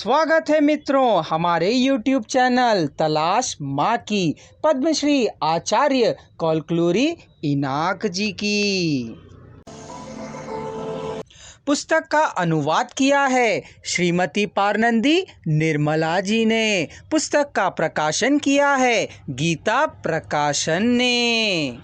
स्वागत है मित्रों हमारे YouTube चैनल तलाश माँ की पद्मश्री आचार्य कौलक्लूरी इनाक जी की। पुस्तक का अनुवाद किया है श्रीमती पारनंदी निर्मला जी ने। पुस्तक का प्रकाशन किया है गीता प्रकाशन ने।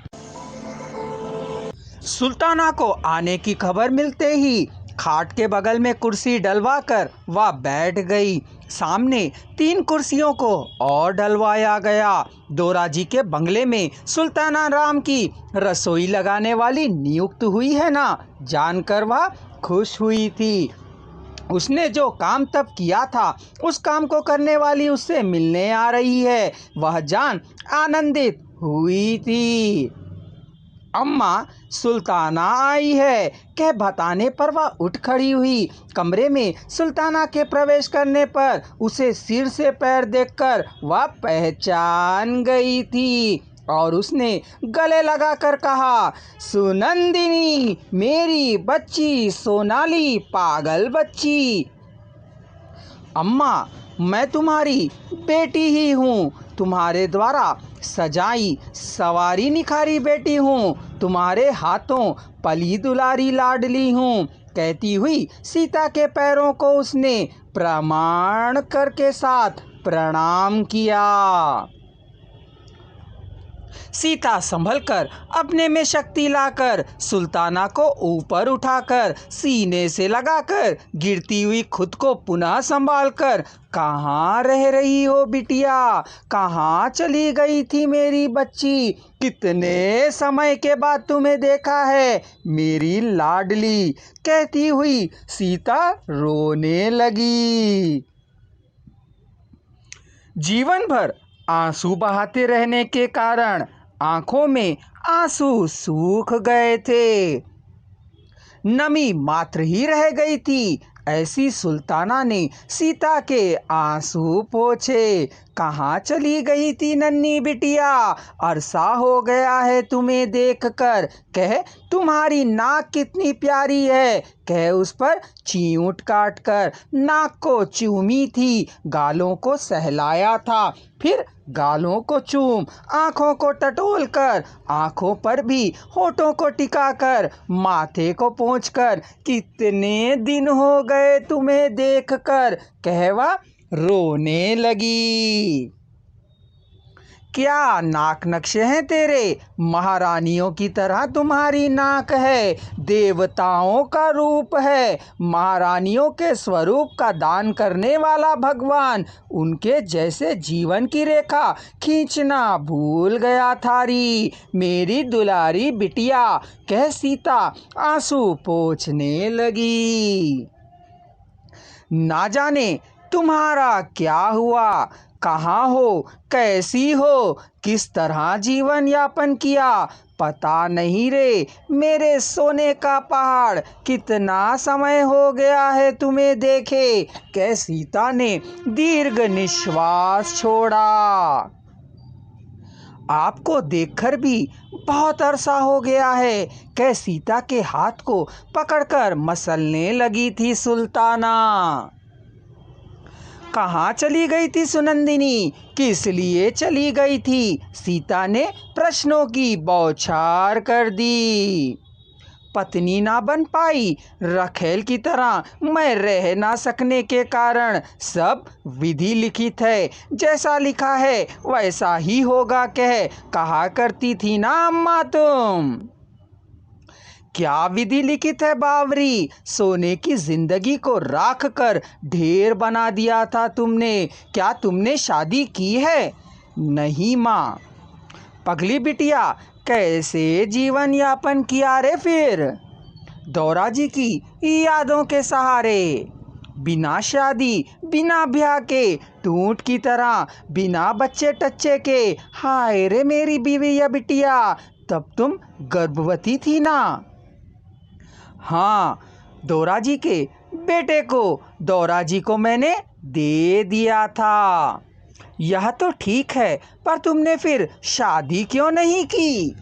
सुल्ताना को आने की खबर मिलते ही खाट के बगल में कुर्सी डलवाकर वह बैठ गई। सामने 3 कुर्सियों को और डलवाया गया। दोराजी के बंगले में सुल्ताना राम की रसोई लगाने वाली नियुक्त हुई है ना, जानकर वह खुश हुई थी। उसने जो काम तब किया था उस काम को करने वाली उससे मिलने आ रही है, वह जान आनंदित हुई थी। अम्मा सुल्ताना आई है कह बताने पर वह उठ खड़ी हुई। कमरे में सुल्ताना के प्रवेश करने पर उसे सिर से पैर देखकर वह पहचान गई थी और उसने गले लगाकर कहा, सुनंदिनी मेरी बच्ची सोनाली पागल बच्ची। अम्मा मैं तुम्हारी बेटी ही हूँ, तुम्हारे द्वारा सजाई सवारी निखारी बेटी हूँ, तुम्हारे हाथों पली दुलारी लाडली हूँ। कहती हुई सीता के पैरों को उसने प्रमाण कर के साथ प्रणाम किया। सीता संभलकर अपने में शक्ति लाकर सुल्ताना को ऊपर उठाकर सीने से लगाकर गिरती हुई खुद को पुनः संभालकर, कहाँ रह रही हो बिटिया, कहाँ चली गई थी मेरी बच्ची, कितने समय के बाद तुम्हें देखा है मेरी लाडली। कहती हुई सीता रोने लगी। जीवन भर आंसू बहाते रहने के कारण आंखों में आंसू सूख गए थे, नमी मात्र ही रह गई थी। ऐसी सुल्ताना ने सीता के आंसू पोंछे। कहाँ चली गई थी नन्ही बिटिया, अरसा हो गया है तुम्हें देखकर। कह तुम्हारी नाक कितनी प्यारी है, कह उस पर चींट काट कर नाक को चूमी थी, गालों को सहलाया था, फिर गालों को चूम, आँखों को टटोल कर, आँखों पर भी होठों को टिकाकर, माथे को पोंछकर, कितने दिन हो गए तुम्हें देखकर। कहवा रोने लगी। क्या नाक नक्शे हैं तेरे, महारानियों की तरह तुम्हारी नाक है, देवताओं का रूप है, महारानियों के स्वरूप का दान करने वाला भगवान, उनके जैसे जीवन की रेखा खींचना भूल गया थारी मेरी दुलारी बिटिया। कह सीता आंसू पोंछने लगी। ना जाने तुम्हारा क्या हुआ, कहाँ हो, कैसी हो, किस तरह जीवन यापन किया, पता नहीं रे मेरे सोने का पहाड़, कितना समय हो गया है तुम्हें देखे। कह सीता ने दीर्घ निश्वास छोड़ा। आपको देखकर भी बहुत अरसा हो गया है, कह सीता के हाथ को पकड़कर मसलने लगी थी सुल्ताना। कहाँ चली गई थी सुनंदिनी, किस लिए चली गई थी, सीता ने प्रश्नों की बौछार कर दी। पत्नी ना बन पाई, रखेल की तरह मैं रह ना सकने के कारण सब विधि लिखित है, जैसा लिखा है वैसा ही होगा कहा करती थी ना अम्मा तुम। क्या विधि लिखित है बावरी, सोने की जिंदगी को राख कर ढेर बना दिया था तुमने। क्या तुमने शादी की है? नहीं माँ। पगली बिटिया कैसे जीवन यापन किया रे फिर? दौराजी की यादों के सहारे, बिना शादी बिना ब्याह के, टूट की तरह, बिना बच्चे टच्चे के। हाय रे मेरी बीवी या बिटिया, तब तुम गर्भवती थी ना? हाँ, दोराजी के बेटे को दोराजी को मैंने दे दिया था। यह तो ठीक है, पर तुमने फिर शादी क्यों नहीं की?